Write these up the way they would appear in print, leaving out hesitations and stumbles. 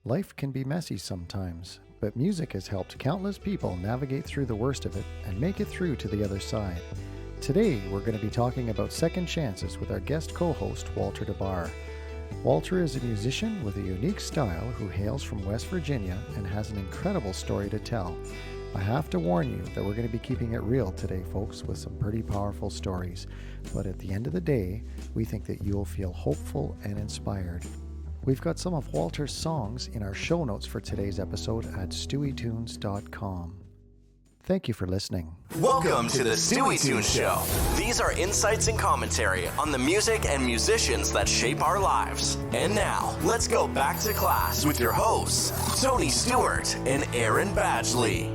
Life can be messy sometimes, but music has helped countless people navigate through the worst of it and make it through to the other side. Today, we're going to be talking about second chances with our guest co host, Walter DeBarr. Walter is a musician with a unique style who hails from West Virginia and has an incredible story to tell. I have to warn you that we're going to be keeping it real today, folks, with some pretty powerful stories. But at the end of the day, we think that you'll feel hopeful and inspired. We've got some of Walter's songs in our show notes for today's episode at stewietunes.com. Thank you for listening. Welcome to the Stewie Tunes Show. These are insights and commentary on the music and musicians that shape our lives. And now, let's go back to class with your hosts, Tony Stewart and Aaron Badgley.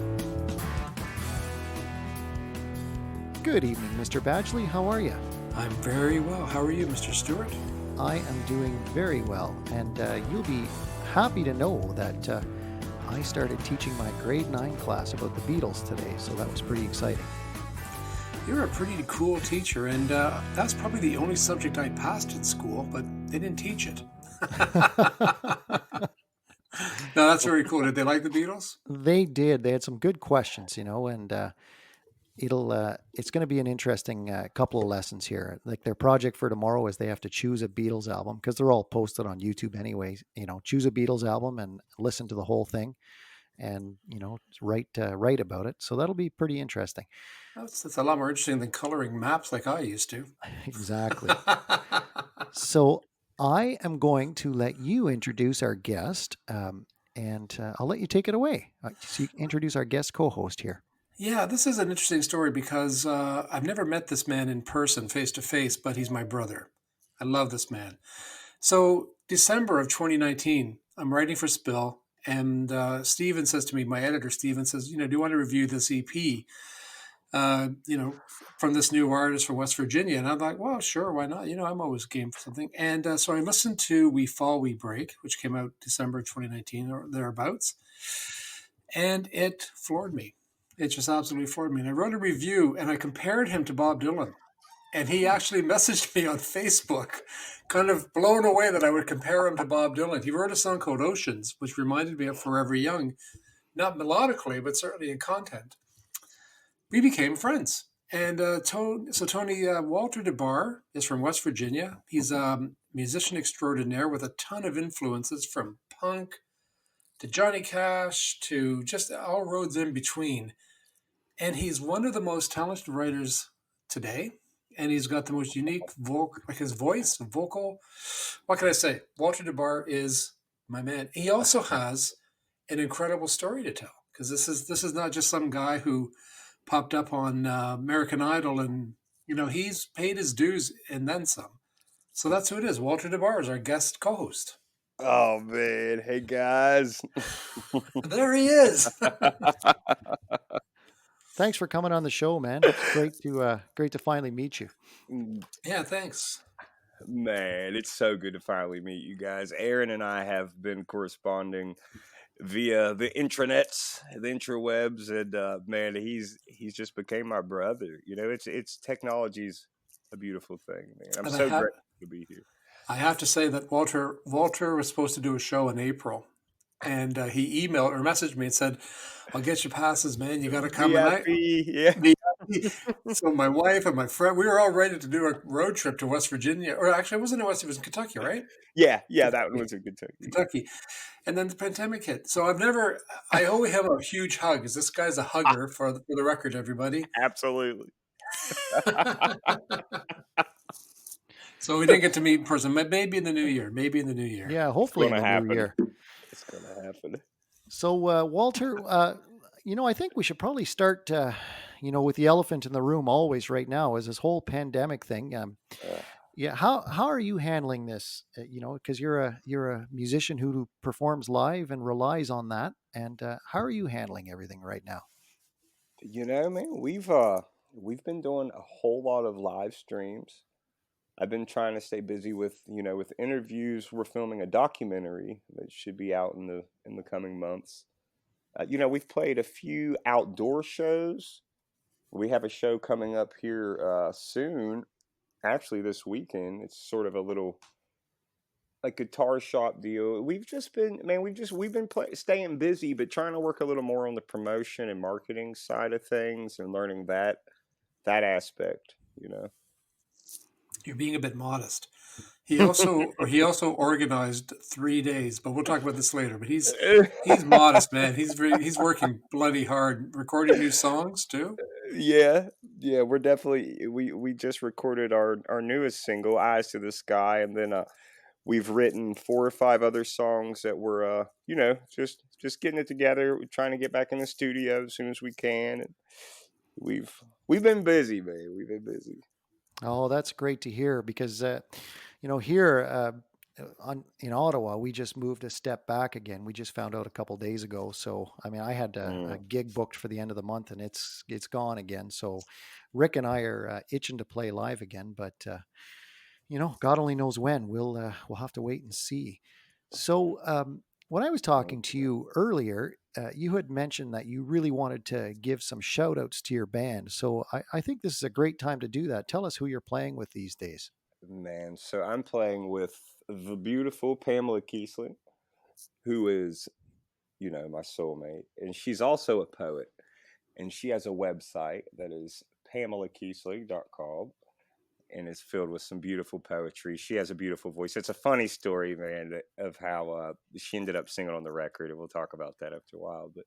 Good evening, Mr. Badgley. How are you? I'm very well. How are you, Mr. Stewart? I am doing very well, and you'll be happy to know that I started teaching my grade 9 class about the Beatles today, so that was pretty exciting. You're a pretty cool teacher, and that's probably the only subject I passed at school, but they didn't teach it. No, that's very cool. Did they like the Beatles? They did. They had some good questions, and it's going to be an interesting couple of lessons here. Like their project for tomorrow is they have to choose a Beatles album because they're all posted on YouTube anyways. Choose a Beatles album and listen to the whole thing, and write about it. So that'll be pretty interesting. That's a lot more interesting than coloring maps like I used to. Exactly. So I am going to let you introduce our guest, and I'll let you take it away. So you introduce our guest co-host here. Yeah, this is an interesting story because I've never met this man in person, face to face, but he's my brother. I love this man. So December of 2019, I'm writing for Spill, and Steven says to me, my editor, Steven says, do you want to review this EP, from this new artist from West Virginia? And I'm like, well, sure, why not? I'm always game for something. And so I listened to We Fall, We Break, which came out December 2019 or thereabouts, and it floored me. It just absolutely floored me. And I wrote a review and I compared him to Bob Dylan. And he actually messaged me on Facebook, kind of blown away that I would compare him to Bob Dylan. He wrote a song called Oceans, which reminded me of Forever Young, not melodically, but certainly in content. We became friends. And Tony, Walter DeBarr is from West Virginia. He's a musician extraordinaire with a ton of influences from punk to Johnny Cash to just all roads in between. And he's one of the most talented writers today. And he's got the most unique vocal. What can I say? Walter DeBarr is my man. He also has an incredible story to tell, because this is not just some guy who popped up on American Idol and, he's paid his dues and then some. So that's who it is. Walter DeBarr is our guest co-host. Oh man, hey guys. There he is. Thanks for coming on the show, man. It's great to finally meet you. Yeah, thanks. Man, it's so good to finally meet you guys. Aaron and I have been corresponding via the intranets, the intrawebs, and man, he's just became my brother. It's technology's a beautiful thing, man. I'm so grateful to be here. I have to say that Walter was supposed to do a show in April, and he emailed or messaged me and said, "I'll get you passes, man. You got to come tonight." Yeah. So my wife and my friend, we were all ready to do a road trip to West Virginia, or actually, it wasn't in West; it was in Kentucky, right? Yeah, that one was in Kentucky, and then the pandemic hit. So I owe him a huge hug, because this guy's a hugger for the record, everybody. Absolutely. So we didn't get to meet in person. Maybe in the new year. Yeah, hopefully in the new year. It's going to happen. So, Walter, I think we should probably start, with the elephant in the room always right now is this whole pandemic thing. How are you handling this? Because you're a musician who performs live and relies on that. And how are you handling everything right now? Man, we've been doing a whole lot of live streams. I've been trying to stay busy with interviews. We're filming a documentary that should be out in the coming months. We've played a few outdoor shows. We have a show coming up here soon, actually this weekend. It's sort of a little like guitar shop deal. We've just been, man, we've been staying busy, but trying to work a little more on the promotion and marketing side of things and learning that aspect, you know. You're being a bit modest. He also organized 3 days, but we'll talk about this later. But he's modest, man. He's working bloody hard, recording new songs too. Yeah, yeah, we're definitely we just recorded our newest single, Eyes to the Sky, and then we've written 4 or 5 other songs that we're just getting it together. We're trying to get back in the studio as soon as we can. And we've been busy, man. We've been busy. Oh, that's great to hear because, here in Ottawa, we just moved a step back again. We just found out a couple days ago. So, I mean, I had a gig booked for the end of the month, and it's gone again. So, Rick and I are itching to play live again, but God only knows when. We'll have to wait and see. So, when I was talking to you earlier, you had mentioned that you really wanted to give some shout outs to your band. So I think this is a great time to do that. Tell us who you're playing with these days. Man, so I'm playing with the beautiful Pamela Kiesling, who is, my soulmate, and she's also a poet, and she has a website that is PamelaKiesling.com, and it's filled with some beautiful poetry. She has a beautiful voice. It's a funny story, man, of how she ended up singing on the record, and we'll talk about that after a while. But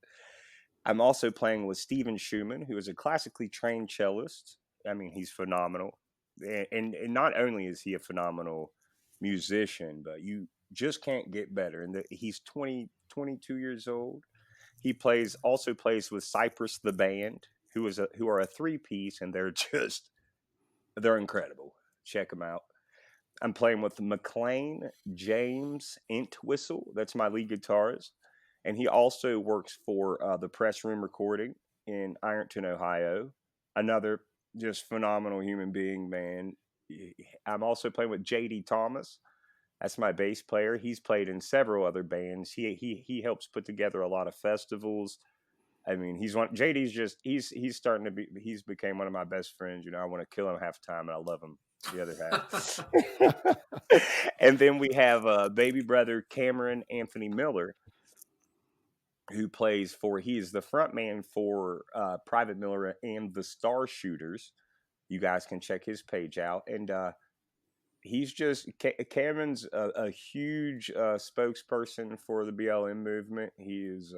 I'm also playing with Stephen Schumann, who is a classically trained cellist. I mean, he's phenomenal. And not only is he a phenomenal musician, but you just can't get better. And he's 22 years old. He also plays with Cypress the Band, who are a 3-piece, and they're incredible. Check them out. I'm playing with McLean James Entwistle. That's my lead guitarist. And he also works for the Press Room Recording in Ironton, Ohio. Another just phenomenal human being, man. I'm also playing with JD Thomas. That's my bass player. He's played in several other bands. He helps put together a lot of festivals. I mean, he's became one of my best friends. I want to kill him half the time, and I love him the other half. And then we have baby brother Cameron Anthony Miller, who he's the front man for Private Miller and the Star Shooters. You guys can check his page out. And Cameron's a huge spokesperson for the BLM movement. He's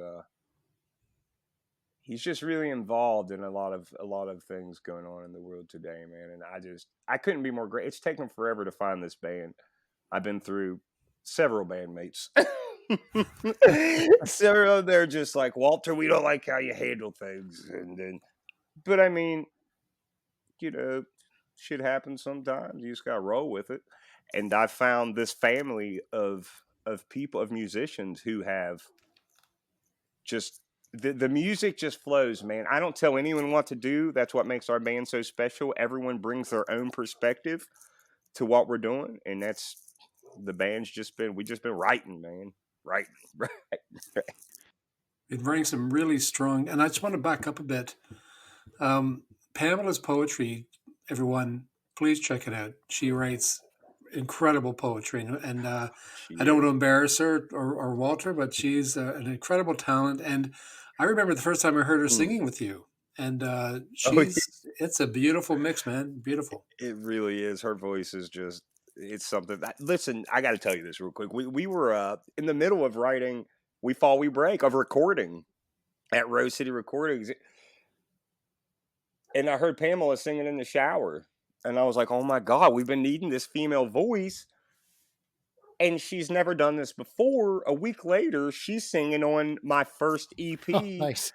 just really involved in a lot of things going on in the world today, man. And I couldn't be more great. It's taken forever to find this band. I've been through several bandmates. So they're just like, Walter, we don't like how you handle things. But I mean, shit happens sometimes. You just gotta roll with it. And I found this family of people, of musicians who have just the music just flows, man. I don't tell anyone what to do. That's what makes our band so special. Everyone brings their own perspective to what we're doing, and that's the band's we just been writing, man. Right. It brings some really strong, and I just want to back up a bit. Pamela's poetry, everyone, please check it out. She writes incredible poetry, and I don't want to embarrass her or Walter, but she's an incredible talent. And I remember the first time I heard her singing with you, and it's a beautiful mix, man. Beautiful. It really is. Her voice is just, it's something listen, I got to tell you this real quick. We were in the middle of writing We Fall, We Break, of recording at Rose City Recordings. And I heard Pamela singing in the shower. And I was like, oh my God, we've been needing this female voice. And she's never done this before. A week later, she's singing on my first EP. Oh, nice.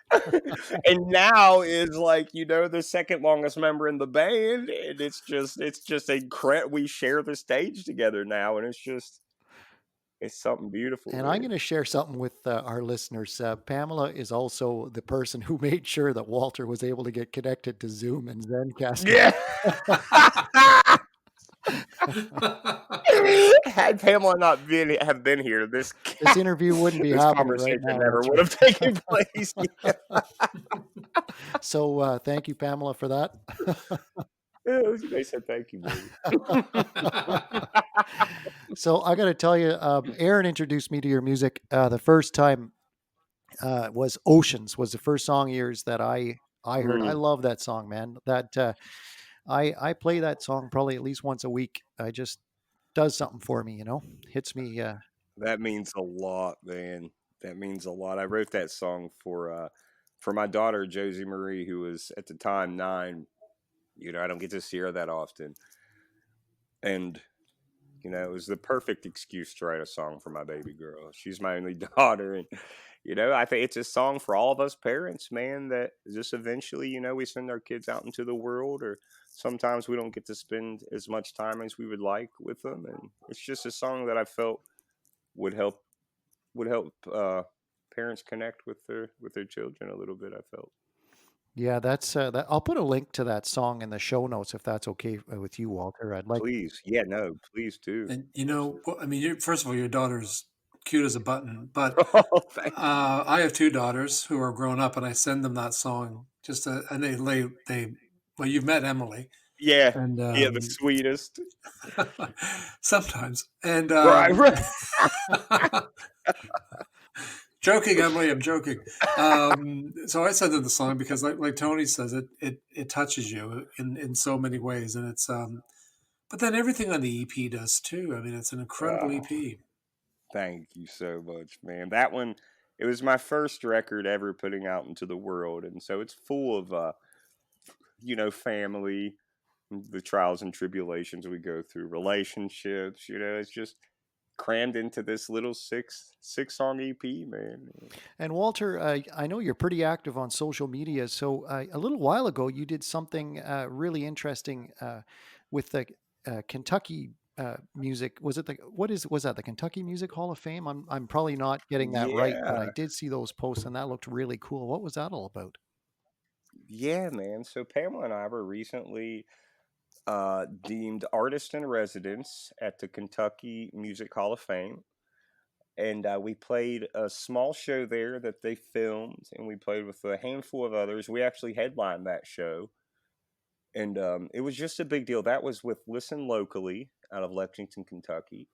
And now is like, the second longest member in the band. And it's just incredible. We share the stage together now. And it's something beautiful. And I'm going to share something with our listeners. Pamela is also the person who made sure that Walter was able to get connected to Zoom and Zencastr. Yeah. Had Pamela not have been here, this interview wouldn't be this happening conversation right now. never would have taken place. So thank you, Pamela, for that. They said, "Thank you, baby." So I got to tell you, Aaron introduced me to your music the first time. Was Oceans was the first song of yours that I heard. I Mm, love that song, man. That I play that song probably at least once a week. I just does something for me, hits me. that means a lot, man. That means a lot. I wrote that song for my daughter Josie Marie, who was at the time 9. I don't get to see her that often, and it was the perfect excuse to write a song for my baby girl. She's my only daughter, and I think it's a song for all of us parents, man. That just eventually, we send our kids out into the world, or sometimes we don't get to spend as much time as we would like with them, and it's just a song that I felt would help parents connect with their children a little bit. I felt. Yeah, that's that. I'll put a link to that song in the show notes if that's okay with you, Walter. I'd like. Please, yeah, no, please do. And I mean, first of all, your daughter's cute as a button, but Oh, thank you. I have two daughters who are grown up, and I send them that song and well, you've met Emily, Yeah, and yeah, the sweetest. sometimes, and Right, right. joking, Emily, I'm joking. So I sent them the song because, like Tony says, it touches you in so many ways, and it's but then everything on the EP does too. I mean, it's an incredible Oh, EP. thank you so much, man. That one, it was my first record ever putting out into the world, and so it's full of family, the trials and tribulations we go through, relationships. It's just crammed into this little six song EP, man. And Walter, I know you're pretty active on social media. So a little while ago, you did something really interesting with the Kentucky music. Was it was that the Kentucky Music Hall of Fame? I'm probably not getting that right, but I Yeah, did see those posts, and that looked really cool. What was that all about? yeah, man. So Pamela and I were recently deemed artist in residence at the Kentucky Music Hall of Fame. And we played a small show there that they filmed, and we played with a handful of others. We actually headlined that show, and it was just a big deal. That was with Listen Locally out of Lexington, Kentucky.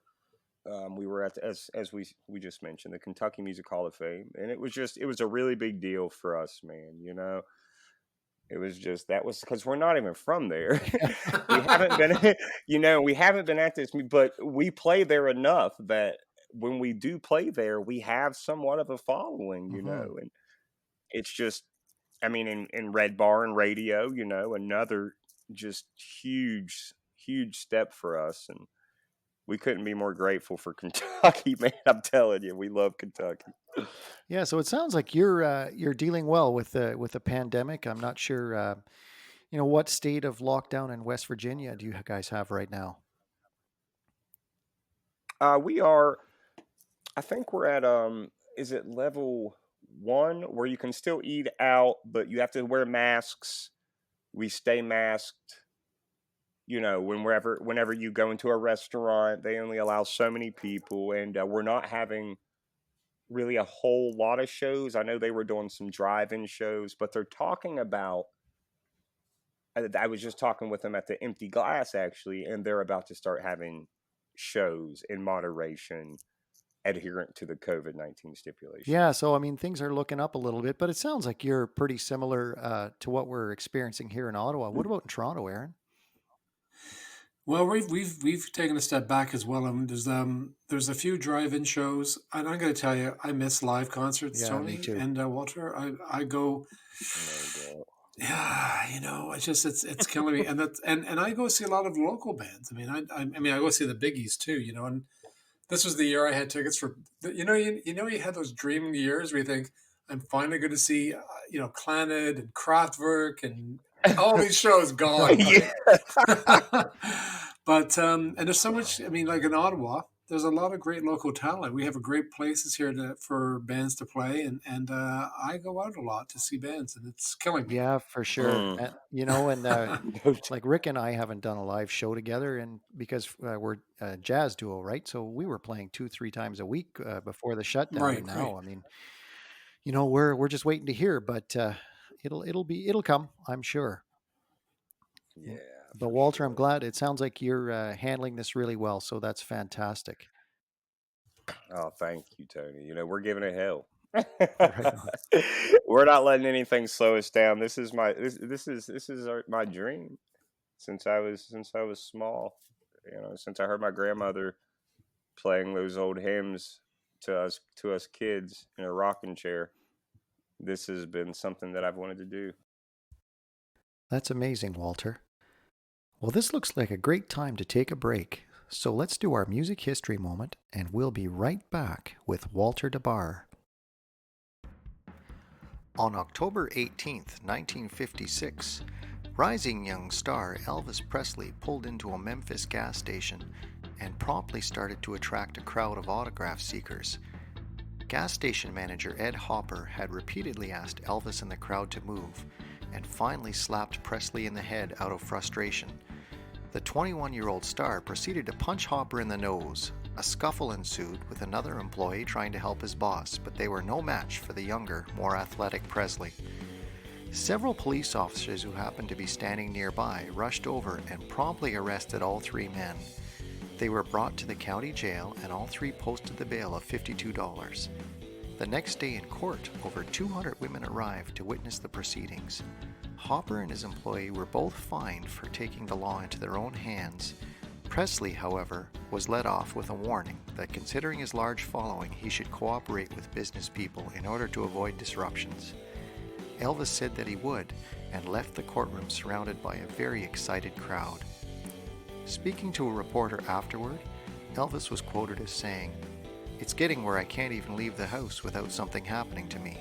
We were at as we just mentioned, the Kentucky Music Hall of Fame, and it was a really big deal for us, man. It was just that was because we're not even from there. We haven't been, we haven't been at this, but we play there enough that when we do play there, we have somewhat of a following, Hmm. and it's just, I mean, in Red Bar and radio, another just huge step for us, and we couldn't be more grateful for Kentucky, man. I'm telling you, we love Kentucky. Yeah, so it sounds like you're dealing well with the pandemic. I'm not sure, what state of lockdown in West Virginia do you guys have right now? We are I think we're at is it level 1 where you can still eat out, but you have to wear masks. We stay masked, whenever you go into a restaurant, they only allow so many people, and we're not having really a whole lot of shows. I know they were doing some drive-in shows, but they're talking about. I was just talking with them at the Empty Glass actually, and they're about to start having shows in moderation adherent to the COVID-19 stipulations. Yeah, so I mean, things are looking up a little bit, but it sounds like you're pretty similar to what we're experiencing here in Ottawa. What about in Toronto, Aaron? Well, we've taken a step back as well. I mean, there's a few drive-in shows, and I'm going to tell you, I miss live concerts, Yeah, me Tony too. and Walter. I go, No doubt. yeah, it's just it's killing me, and and I go see a lot of local bands. I mean, I mean, I go see the biggies too, and this was the year I had tickets for. You had those dream years where you think I'm finally going to see, Clannad and Kraftwerk and all these shows gone, Yeah. right? But and there's so much. I mean, like in Ottawa, there's a lot of great local talent. We have a great places here for bands to play, and I go out a lot to see bands, and it's killing me. Yeah, for sure. Mm. And No like Rick and I haven't done a live show together, and because we're a jazz duo, right? So we were playing 2, 3 times a week before the shutdown, Right, and right. now, I mean, we're just waiting to hear, but it'll come, I'm sure. Yeah. But for Walter, I'm sure. glad. It sounds like you're handling this really well, so that's fantastic. Oh, thank you, Tony. We're giving it hell. Right on. We're not letting anything slow us down. This is my dream since I was small. Since I heard my grandmother playing those old hymns to us kids in a rocking chair. This has been something that I've wanted to do. That's amazing, Walter. Well, this looks like a great time to take a break. So let's do our music history moment, and we'll be right back with Walter DeBarr. On October 18th, 1956, rising young star Elvis Presley pulled into a Memphis gas station and promptly started to attract a crowd of autograph seekers. Gas station manager Ed Hopper had repeatedly asked Elvis and the crowd to move, and finally slapped Presley in the head out of frustration. The 21-year-old star proceeded to punch Hopper in the nose. A scuffle ensued with another employee trying to help his boss, but they were no match for the younger, more athletic Presley. Several police officers who happened to be standing nearby rushed over and promptly arrested all three men. They were brought to the county jail, and all three posted the bail of $52. The next day in court, over 200 women arrived to witness the proceedings. Hopper and his employee were both fined for taking the law into their own hands. Presley, however, was let off with a warning that considering his large following, he should cooperate with business people in order to avoid disruptions. Elvis said that he would, and left the courtroom surrounded by a very excited crowd. Speaking to a reporter afterward, Elvis was quoted as saying, "It's getting where I can't even leave the house without something happening to me."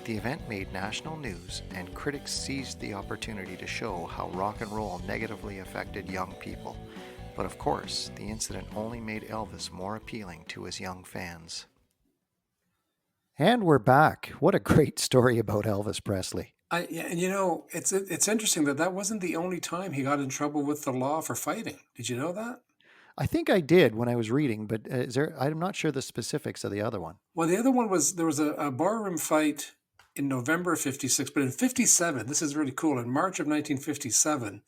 The event made national news, and critics seized the opportunity to show how rock and roll negatively affected young people. But of course, the incident only made Elvis more appealing to his young fans. And we're back. What a great story about Elvis Presley. Yeah, and it's interesting that wasn't the only time he got in trouble with the law for fighting. Did you know that? I think I did when I was reading, but I'm not sure the specifics of the other one. Well, the other one was there was a barroom fight in November of 56, but in 57, this is really cool. In March of 1957,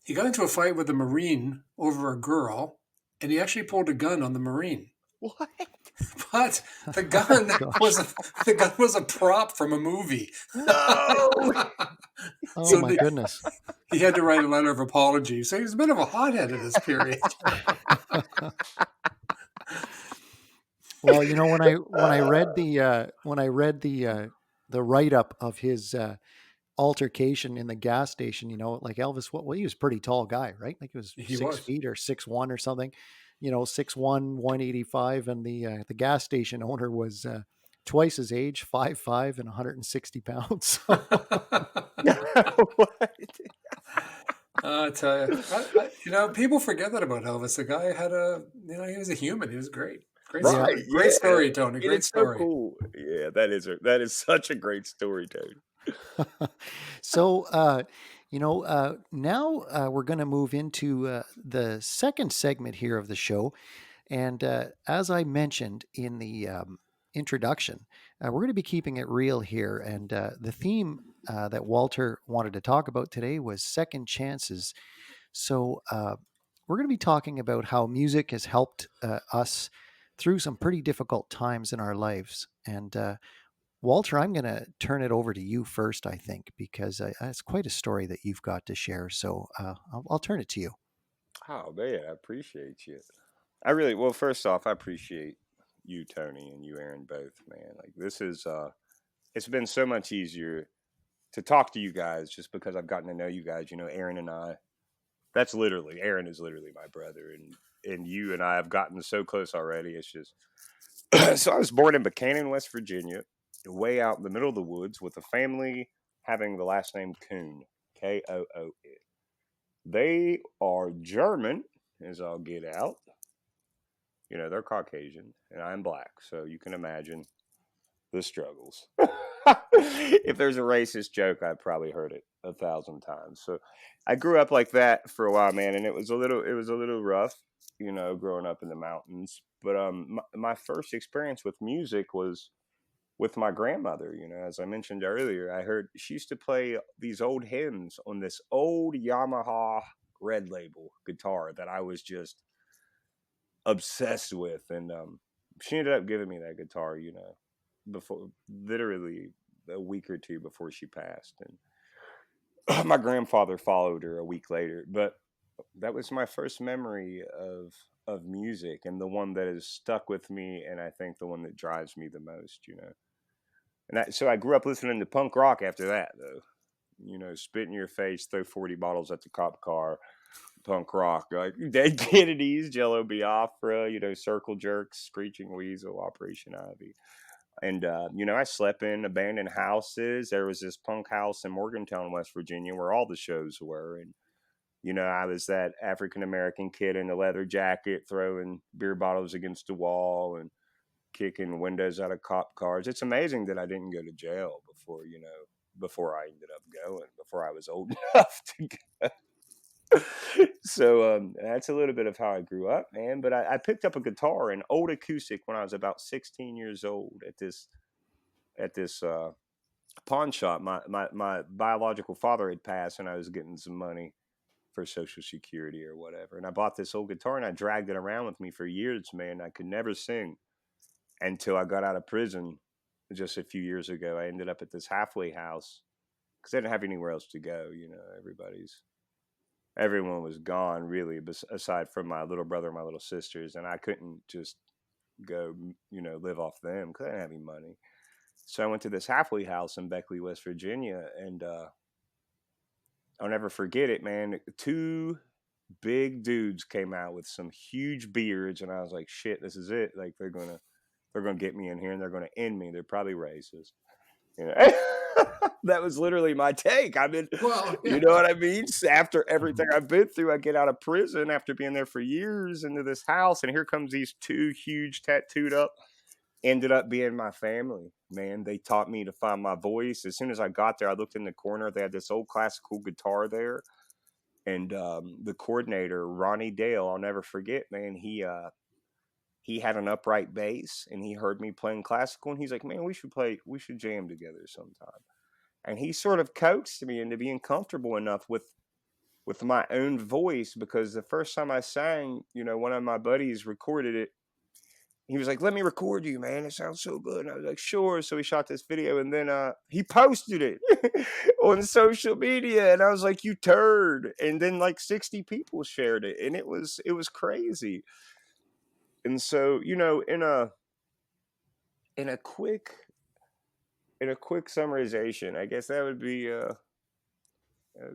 he got into a fight with a Marine over a girl, and he actually pulled a gun on the Marine. What? But the gun was a prop from a movie. No. Oh my goodness. He had to write a letter of apology. So he was a bit of a hothead in this period. Well, when I read the write up of his altercation in the gas station, like Elvis, he was a pretty tall guy, right? Like he was 6 feet or 6'1" or something, 6'1", 185, and the gas station owner was twice his age, 5'5", and 160 pounds. What? I tell you, people forget that about Elvis. The guy had he was a human. He was great. Great story. Right, Great yeah. story, Tony. Great It's story. so cool. Yeah, that is such a great story, Tony. So, now we're going to move into the second segment here of the show. And as I mentioned in the introduction, we're going to be keeping it real here. And the theme that Walter wanted to talk about today was second chances. So we're going to be talking about how music has helped us through some pretty difficult times in our lives. And Walter, I'm going to turn it over to you first, I think, because it's quite a story that you've got to share. So I'll turn it to you. Oh man, I appreciate you. Well, first off, I appreciate you, Tony, and you, Aaron, both, man. Like this is it's been so much easier to talk to you guys just because I've gotten to know you guys. Aaron and I, Aaron is literally my brother, and you and I have gotten so close already. It's just so I was born in Buchanan, West Virginia, way out in the middle of the woods with a family having the last name Kuhn, Koon. They are German, as I'll get out. They're Caucasian, and I'm black, so you can imagine the struggles. If there's a racist joke, I've probably heard it 1,000 times. So I grew up like that for a while, man, and it was a little rough, growing up in the mountains. But my first experience with music was with my grandmother. As I mentioned earlier, I heard she used to play these old hymns on this old Yamaha Red Label guitar that I was just obsessed with. And she ended up giving me that guitar, before, literally a week or two before she passed. And my grandfather followed her a week later. But that was my first memory of music, and the one that has stuck with me, and I think the one that drives me the most. And so I grew up listening to punk rock after that, though. Spit in your face, throw 40 bottles at the cop car, punk rock, like Dead Kennedys, Jello Biafra, Circle Jerks, Screeching Weasel, Operation Ivy. And, I slept in abandoned houses. There was this punk house in Morgantown, West Virginia, where all the shows were. And, I was that African-American kid in a leather jacket, throwing beer bottles against the wall and kicking windows out of cop cars. It's amazing that I didn't go to jail before I ended up going, before I was old enough to go. So that's a little bit of how I grew up, man. But I picked up a guitar, an old acoustic, when I was about 16 years old at this pawn shop. My biological father had passed, and I was getting some money for Social Security or whatever. And I bought this old guitar, and I dragged it around with me for years, man. I could never sing until I got out of prison just a few years ago. I ended up at this halfway house because I didn't have anywhere else to go. Everyone was gone, really, aside from my little brother and my little sisters. And I couldn't just go, live off them because I didn't have any money. So I went to this halfway house in Beckley, West Virginia. And I'll never forget it, man. 2 big dudes came out with some huge beards. And I was like, shit, this is it. Like, they're going to get me in here, and they're going to end me. They're probably racist. That was literally my take. I mean, Well, yeah. you know what I mean? After everything I've been through, I get out of prison after being there for years into this house, and here comes these 2 huge tattooed up, ended up being my family. Man, they taught me to find my voice. As soon as I got there, I looked in the corner. They had this old classical guitar there, and the coordinator, Ronnie Dale, I'll never forget, man. He had an upright bass, and he heard me playing classical, and he's like, man, we should jam together sometime. And he sort of coaxed me into being comfortable enough with my own voice, because the first time I sang, one of my buddies recorded it. He was like, let me record you, man. It sounds so good. And I was like, sure. So we shot this video, and then he posted it on social media, and I was like, you turd. And then like 60 people shared it, and it was crazy. And so, in a quick summarization, I guess that would be a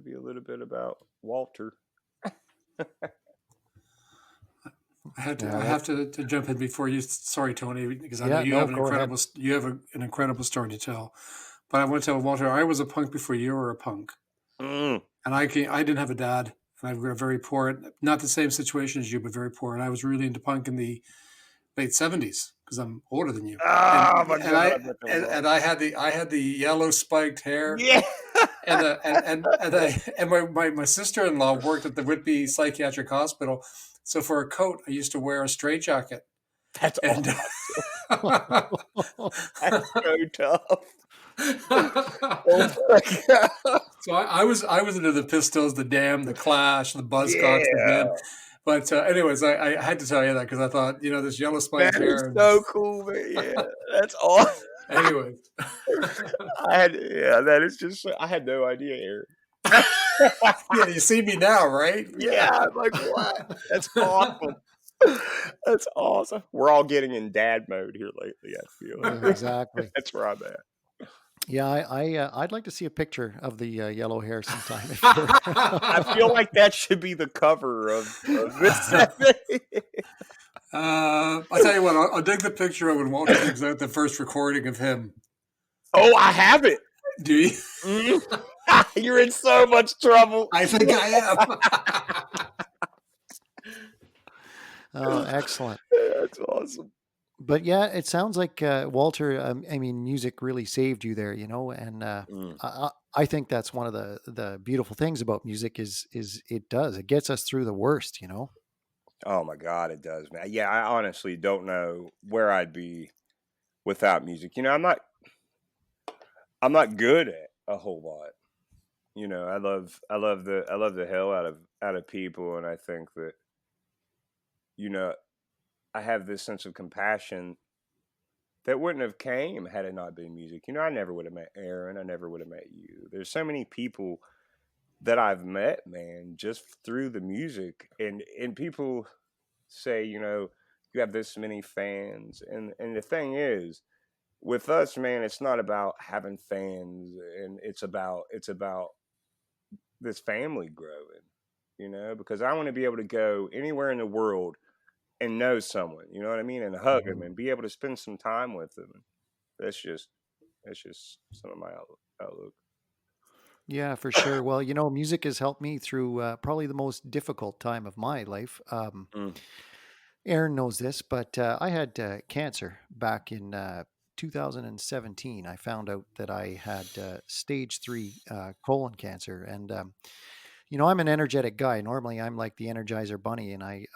little bit about Walter. I have to jump in before you. Sorry, Tony, because I know you have an incredible story to tell. But I want to tell Walter, I was a punk before you were a punk, and I didn't have a dad, and I grew up very poor. Not the same situation as you, but very poor. And I was really into punk in the late 70s because I'm older than you. Oh my God! And I had the yellow spiked hair. Yeah. and my sister-in-law worked at the Whitby Psychiatric Hospital. So for a coat, I used to wear a straitjacket. That's awesome. That's so tough. Oh my God. So I was into the Pistols, the Damned, the Clash, the Buzzcocks, the Men. But anyways, I had to tell you that because I thought, this yellow spiked hair. That is so cool, man. Yeah, that's awesome. Anyways. That is just, I had no idea, Eric. Yeah, you see me now, right? Yeah, I'm like, what? That's awesome. That's awesome. We're all getting in dad mode here lately, I feel. Exactly. That's where I'm at. Yeah, I'd like to see a picture of the yellow hair sometime. I feel like that should be the cover of this. I'll tell you what, I'll dig the picture of when Walter digs out the first recording of him. Oh, I have it. Do you? You're in so much trouble. I think I am. Oh, excellent. That's awesome. But yeah, it sounds like Walter. Music really saved you there, and I think that's one of the beautiful things about music is it gets us through the worst, Oh my God, it does, man. Yeah, I honestly don't know where I'd be without music. I'm not I'm not good at a whole lot. You know, I love the hell out of people, and I think that, you know, I have this sense of compassion that wouldn't have came had it not been music. You know, I never would have met Aaron. I never would have met you. There's so many people that I've met, man, just through the music, and people say, you know, you have this many fans, and the thing is, with us, man, it's not about having fans, and it's about this family growing, you know, because I want to be able to go anywhere in the world and know someone, you know what I mean, and hug them and be able to spend some time with them. That's just some of my outlook. Yeah, for sure. Well, music has helped me through probably the most difficult time of my life. Mm. Aaron knows this, but I had cancer back in 2017. I found out that I had stage 3 colon cancer. And, I'm an energetic guy. Normally, I'm like the Energizer Bunny, and I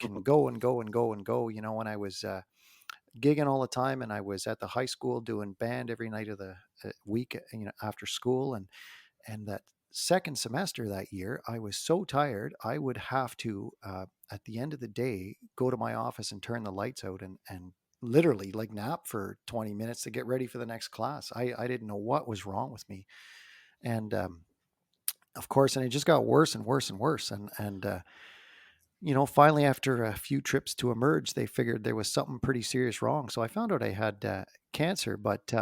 can go and go and go and go. When I was gigging all the time, and I was at the high school doing band every night of the week, after school. And that second semester that year, I was so tired, I would have to, at the end of the day, go to my office and turn the lights out and literally like nap for 20 minutes to get ready for the next class. I didn't know what was wrong with me. And, of course, and it just got worse and worse and worse. And finally, after a few trips to Emerge, they figured there was something pretty serious wrong. So I found out I had cancer, but,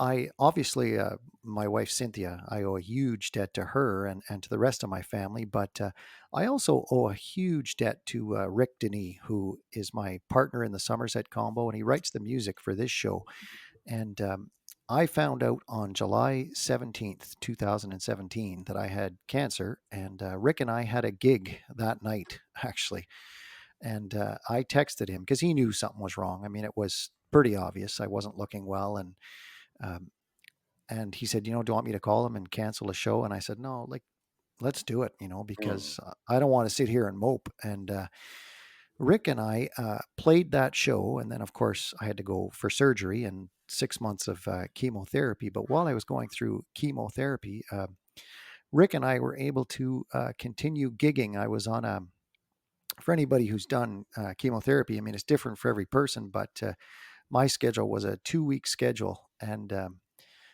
I obviously, my wife Cynthia, I owe a huge debt to her and to the rest of my family, but I also owe a huge debt to Rick Denis, who is my partner in the Somerset Combo, and he writes the music for this show. And I found out on July 17th, 2017, that I had cancer, and Rick and I had a gig that night, actually. And I texted him because he knew something was wrong. I mean, it was pretty obvious. I wasn't looking well, um, and he said, do you want me to call him and cancel a show? And I said, no, like, let's do it, Mm. because I don't want to sit here and mope. And Rick and I played that show. And then, of course, I had to go for surgery and 6 months of chemotherapy. But while I was going through chemotherapy, Rick and I were able to continue gigging. I was on for anybody who's done chemotherapy, I mean, it's different for every person, but my schedule was a 2-week schedule. And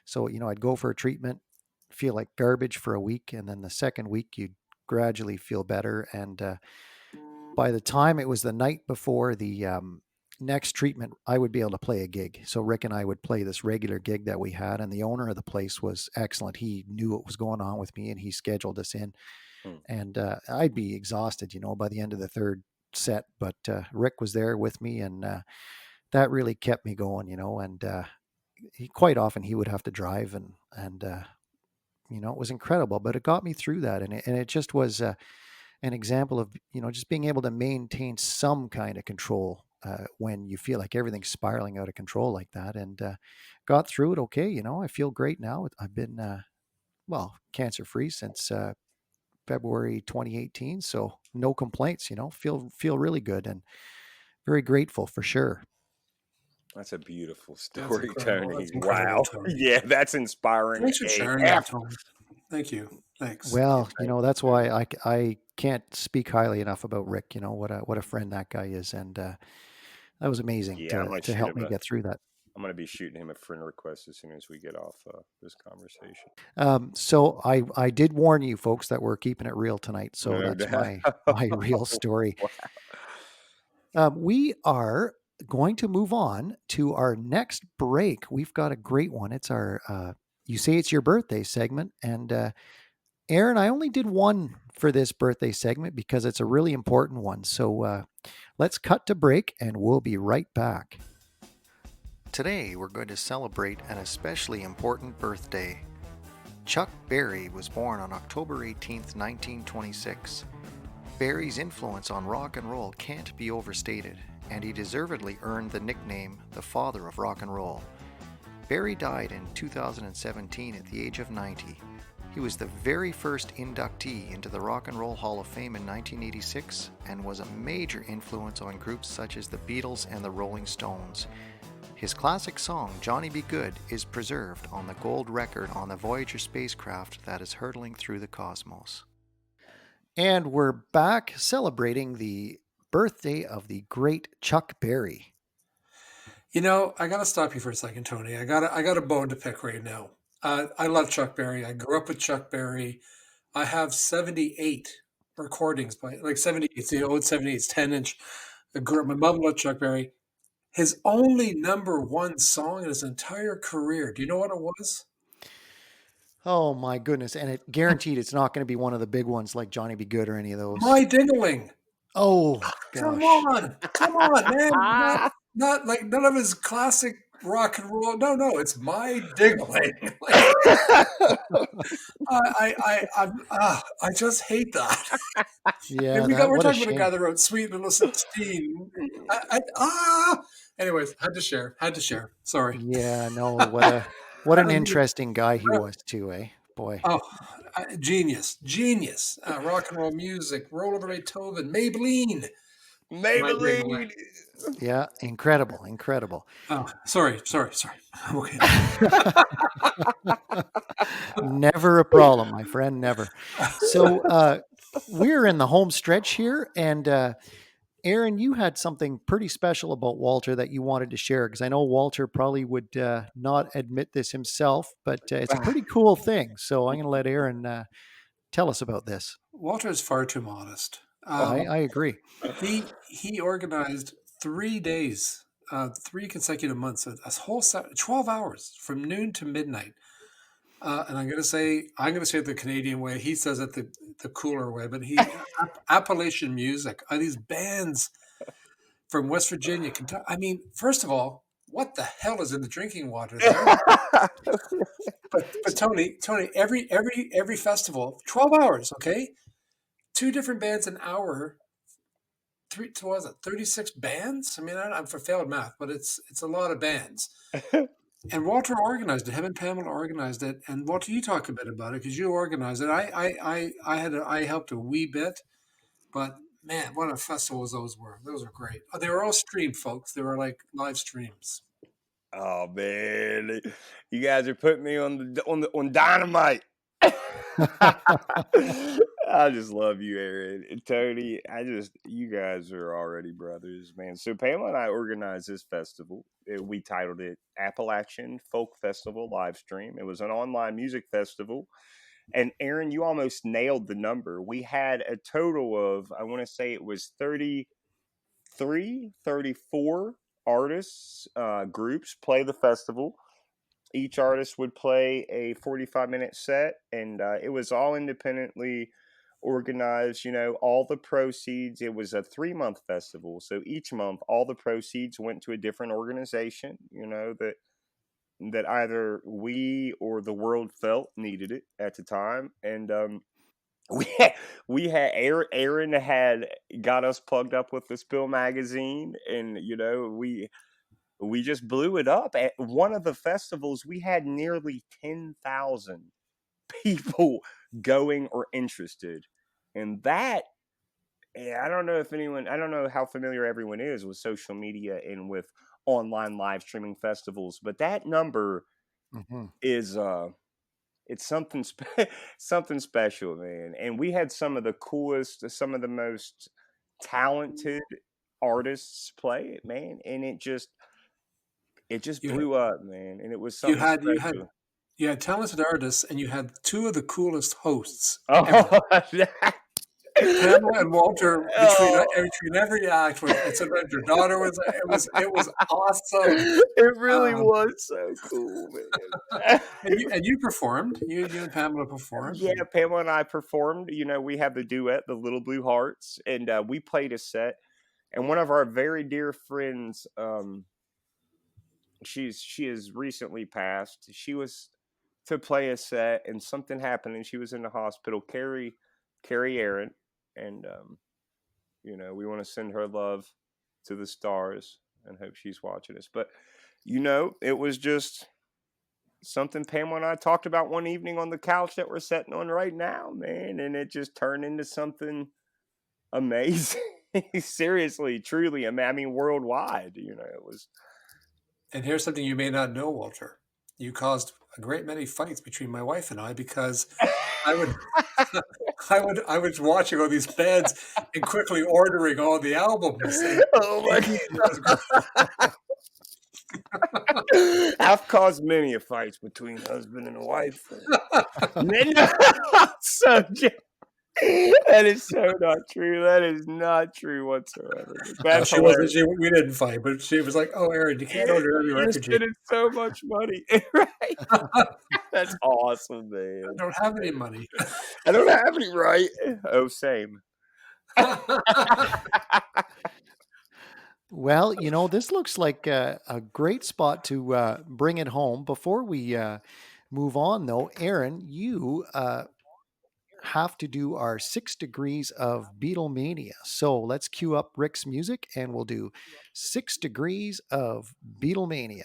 so, I'd go for a treatment, feel like garbage for a week. And then the second week, you'd gradually feel better. And by the time it was the night before the next treatment, I would be able to play a gig. So Rick and I would play this regular gig that we had. And the owner of the place was excellent. He knew what was going on with me, and he scheduled us in. Mm. And I'd be exhausted, by the end of the third set. But Rick was there with me, and that really kept me going, and quite often he would have to drive, and it was incredible, but it got me through that. And it just was an example of, just being able to maintain some kind of control when you feel like everything's spiraling out of control like that. And got through it okay. I feel great now. I've been, cancer free since February 2018. So no complaints, feel really good and very grateful for sure. That's a beautiful That's story, incredible. Tony. That's incredible, Wow. Tony. Yeah, that's inspiring Thanks for sharing that, AF. Tony. Thank you. Thanks. Well, Thank that's you. why I can't speak highly enough about Rick. What a friend that guy is. And that was amazing Yeah, to help me get through that. I'm gonna be shooting him a friend request as soon as we get off this conversation. So I did warn you folks that we're keeping it real tonight. So No that's doubt. my real story. We are going to move on to our next break. We've got a great one. It's our You Say It's Your Birthday segment. And Aaron, I only did one for this birthday segment because it's a really important one. So let's cut to break, and we'll be right back. Today, we're going to celebrate an especially important birthday. Chuck Berry was born on October 18th, 1926. Berry's influence on rock and roll can't be overstated, and he deservedly earned the nickname the father of rock and roll. Berry died in 2017 at the age of 90. He was the very first inductee into the Rock and Roll Hall of Fame in 1986 and was a major influence on groups such as the Beatles and the Rolling Stones. His classic song, Johnny Be Good, is preserved on the gold record on the Voyager spacecraft that is hurtling through the cosmos. And we're back celebrating the birthday of the great Chuck Berry. You know, I got to stop you for a second, Tony. I got a bone to pick right now. I love Chuck Berry. I grew up with Chuck Berry. I have 78 recordings by like 78. It's the old 78. It's 10-inch. My mom loved Chuck Berry. His only number one song in his entire career. Do you know what it was? Oh my goodness. And it guaranteed it's not going to be one of the big ones like Johnny Be Good or any of those. My Dingling. Oh, Come gosh. on, man. Not like none of his classic rock and roll. No, it's My Dingling. I just hate that. Yeah, And we're we're talking shame. about a guy that wrote Sweet Little 16. Anyways, had to share. Sorry. Yeah, no, what an interesting guy he was too, eh? Boy. Oh, genius. Rock and roll music, Roller Beethoven, Maybelline. Maybelline. Yeah, incredible. Oh, sorry. I'm okay. Never a problem, my friend, never. So we're in the home stretch here, and Aaron, you had something pretty special about Walter that you wanted to share, because I know Walter probably would not admit this himself, but it's a pretty cool thing. So I'm going to let Aaron tell us about this. Walter is far too modest. I agree. He organized 3 days, 3 consecutive months, a whole 12 hours from noon to midnight. And I'm going to say it the Canadian way. He says it the cooler way, but Appalachian music. Are these bands from West Virginia, Kentucky? I mean, first of all, what the hell is in the drinking water there? but Tony, every festival, 12 hours, okay? 2 different bands an hour. 36 bands? I mean, I'm for failed math, but it's a lot of bands. And Walter organized it. Him and Pamela organized it. And Walter, you talk a bit about it because you organized it. I helped a wee bit, but man, what a festivals those were. Those were great. They were all streamed, folks. They were like live streams. Oh man, you guys are putting me on dynamite. I just love you, Aaron and Tony. You guys are already brothers, man. So Pamela and I organized this festival. We titled it Appalachian Folk Festival Live Stream. It was an online music festival. And Aaron, you almost nailed the number. We had a total of, I want to say it was 34 artists, groups play the festival. Each artist would play a 45-minute set, and it was all independently organized. All the proceeds, it was a 3-month festival. So each month, all the proceeds went to a different organization, that either we or the world felt needed it at the time. And we had Aaron had got us plugged up with the Spill magazine, and we just blew it up. At one of the festivals, we had nearly 10,000 people going or interested. And that, I don't know how familiar everyone is with social media and with online live streaming festivals, but that number is it's something something special, man. And we had some of the coolest, some of the most talented artists play it, man. And it just blew up, man. And it was something special. You had talented artists, and you had 2 of the coolest hosts Oh, ever. Pamela and Walter, between every act, and sometimes your daughter was. It was awesome. It really was so cool, man. and you performed. You and Pamela performed. Yeah, Pamela and I performed. We have the duet, the Little Blue Hearts, and we played a set. And one of our very dear friends, she has recently passed. She was to play a set, and something happened, and she was in the hospital. Carrie Aaron, and we want to send her love to the stars and hope she's watching us. But it was just something Pamela and I talked about one evening on the couch that we're sitting on right now, man, and it just turned into something amazing. Seriously, truly, I mean, worldwide. It was. And here's something you may not know, Walter. You caused a great many fights between my wife and I because I would I was watching all these bands and quickly ordering all the albums. And Oh my God. I've caused many fights between husband and wife. That is so not true. That is not true whatsoever. That's she wasn't. We didn't fight, but she was like, "Oh, Aaron, you can't order every You're record." spending so much money, right? That's awesome, man. I don't have any money. I don't have any, right? Oh, same. Well, this looks like a great spot to bring it home. Before we move on, though, Aaron, you have to do our 6 Degrees of Beatlemania. So let's cue up Rick's music and we'll do 6 Degrees of Beatlemania.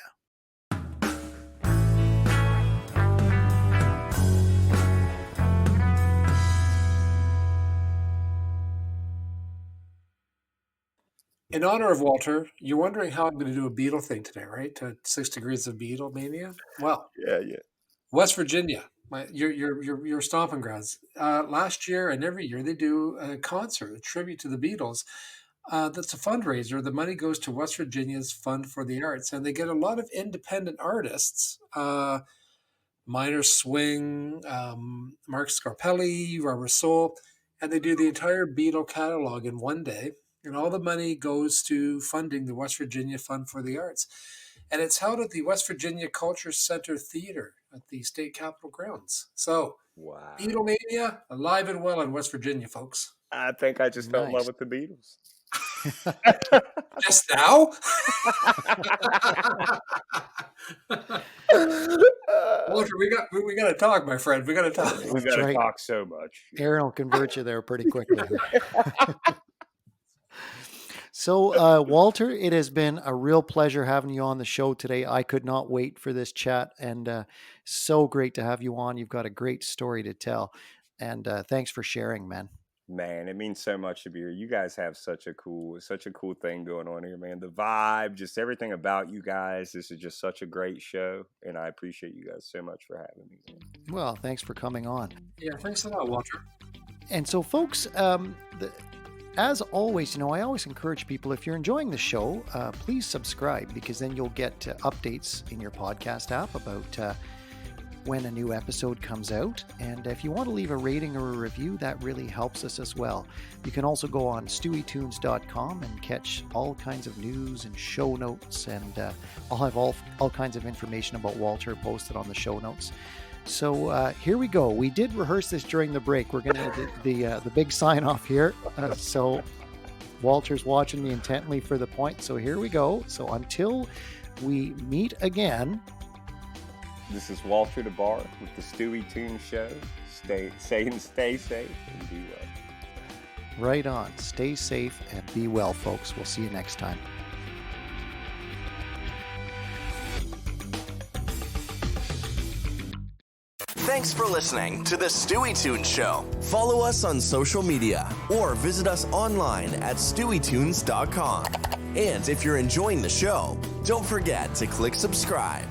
In honor of Walter, you're wondering how I'm going to do a Beatle thing today, right? To 6 Degrees of Beatlemania. Well, Yeah. West Virginia, your stomping grounds. Last year and every year they do a concert, a tribute to the Beatles. That's a fundraiser. The money goes to West Virginia's Fund for the Arts, and they get a lot of independent artists. Minor Swing, Mark Scarpelli, Robert Soul, and they do the entire Beatle catalog in one day. And all the money goes to funding the West Virginia Fund for the Arts. And it's held at the West Virginia Culture Center Theater at the state capitol grounds. So, Wow. Beatlemania, alive and well in West Virginia, folks. I think I just fell in love Nice. with the Beatles. Just now? Walter, we got to talk, my friend. We got to talk. We got to right. talk so much. Aaron will convert you there pretty quickly. So, Walter, it has been a real pleasure having you on the show today. I could not wait for this chat, and so great to have you on. You've got a great story to tell, and thanks for sharing, man. Man, it means so much to be here. You guys have such a cool thing going on here, man. The vibe, just everything about you guys. This is just such a great show, and I appreciate you guys so much for having me, man. Well, thanks for coming on. Yeah, thanks a lot, Walter. And so, folks, as always, I always encourage people, if you're enjoying the show, please subscribe, because then you'll get updates in your podcast app about when a new episode comes out. And if you want to leave a rating or a review, that really helps us as well. You can also go on StewieTunes.com and catch all kinds of news and show notes, and I'll have all kinds of information about Walter posted on the show notes. So here we go. We did rehearse this during the break. We're going to do the big sign off here. So Walter's watching me intently for the point. So here we go. So until we meet again. This is Walter DeBarr with the Stewie Tunes Show. Stay safe and be well. Right on. Stay safe and be well, folks. We'll see you next time. Thanks for listening to the Stewie Tunes Show. Follow us on social media or visit us online at stewietunes.com. And if you're enjoying the show, don't forget to click subscribe.